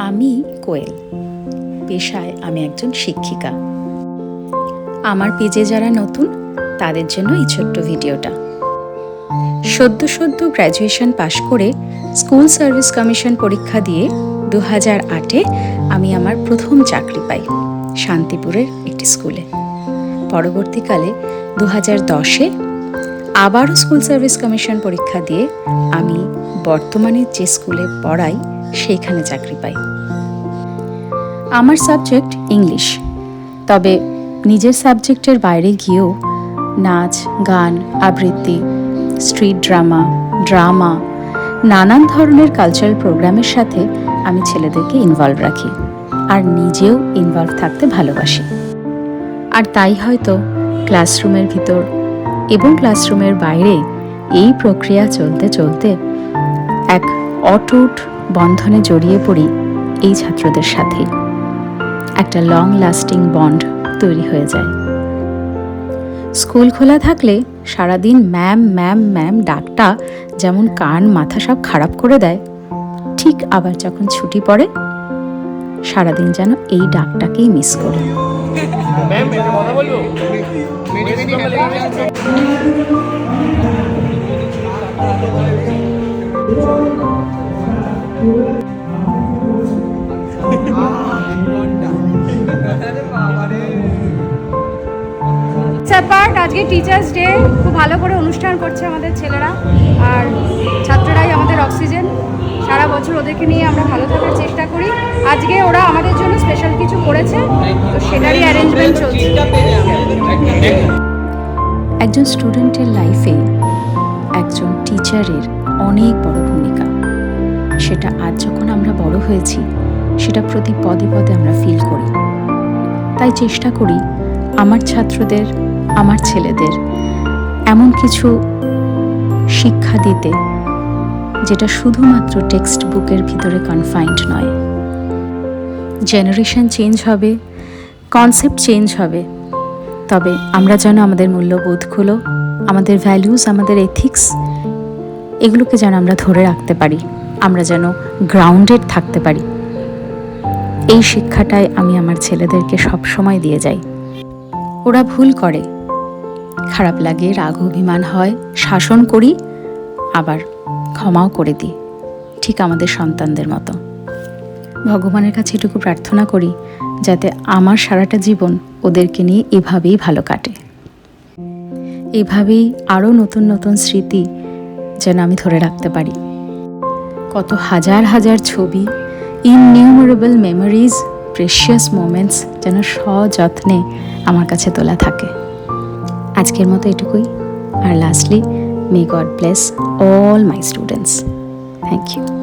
আমি কোয়েল, পেশায় আমি একজন শিক্ষিকা। আমার পেজে যারা নতুন তাদের জন্য এই ছোট্ট ভিডিওটা। সদ্য গ্র্যাজুয়েশন পাশ করে স্কুল সার্ভিস কমিশন পরীক্ষা দিয়ে 2008-এ আমি আমার প্রথম চাকরি পাই শান্তিপুরের একটি স্কুলে। পরবর্তীকালে 2010-এ আবারও স্কুল সার্ভিস কমিশন পরীক্ষা দিয়ে আমি বর্তমানে যে স্কুলে পড়াই সেইখানে চাকরি পাই। আমার সাবজেক্ট ইংলিশ, তবে নিজের সাবজেক্টের বাইরে গিয়েও নাচ, গান, আবৃত্তি, স্ট্রিট ড্রামা নানান ধরনের কালচারাল প্রোগ্রামের সাথে আমি ছেলেদেরকে ইনভলভ রাখি আর নিজেও ইনভলভ থাকতে ভালোবাসি। আর তাই হয়তো ক্লাসরুমের ভিতর এবং ক্লাসরুমের বাইরে এই প্রক্রিয়া চলতে চলতে এক অটুট বন্ধনে জড়িয়ে পড়ি এই ছাত্রদের সাথে। একটা লং লাস্টিং বন্ড তৈরি হয়ে যায়। স্কুল খোলা থাকলে সারাদিন ম্যাম ম্যাম ম্যাম ডাকটা যেমন কান মাথা সব খারাপ করে দেয়, ঠিক আবার যখন ছুটি পড়ে সারাদিন যেন এই ডাকটাকেই মিস করি। আজকে টিচার্স ডে, খুব ভালো করে অনুষ্ঠান করছে আমাদের ছেলেরা, আর ছাত্ররাই আমাদের অক্সিজেন। সারা বছর ওদেরকে নিয়ে আমরা ভালো থাকার চেষ্টা করি। আজকে ওরা আমাদের জন্য স্পেশাল কিছু করেছে, তো সেটারই অ্যারেঞ্জমেন্ট চলছে। একজন স্টুডেন্টের লাইফে একজন টিচারের অনেক বড় ভূমিকা। সেটা আজ যখন আমরা বড় হয়েছি সেটা প্রতি পদে পদে আমরা ফিল করি। তাই চেষ্টা করি আমার ছাত্রদের, আমার ছেলেদের এমন কিছু শিক্ষা দিতে যেটা শুধুমাত্র টেক্সট বুকের ভিতরে কনফাইন্ড নয়। জেনারেশন চেঞ্জ হবে, কনসেপ্ট চেঞ্জ হবে, তবে আমরা যেন আমাদের মূল্যবোধগুলো, আমাদের ভ্যালুস, আমাদের এথিক্স, এগুলোকে যেন আমরা ধরে রাখতে পারি, আমরা যেন গ্রাউন্ডেড থাকতে পারি। এই শিক্ষাটাই আমি আমার ছেলেদেরকে সবসময় দিয়ে যাই। ওরা ভুল করে, খারাপ লাগে, রাগ অভিমান হয়, শাসন করি, আবার ক্ষমাও করে দিই, ঠিক আমাদের সন্তানদের মতো। ভগবানের কাছে এটুকু প্রার্থনা করি যাতে আমার সারাটা জীবন ওদেরকে নিয়ে এভাবেই ভালো কাটে, এভাবেই আরও নতুন নতুন স্মৃতি যেন আমি ধরে রাখতে পারি। কত হাজার হাজার ছবি, ইননিউমারেবল মেমোরিজ, প্রেশিয়াস মোমেন্টস যেন সযত্নে আমার কাছে তোলা থাকে। আজকের মতো এটুকুই। আর lastly, may God bless all my students. Thank you.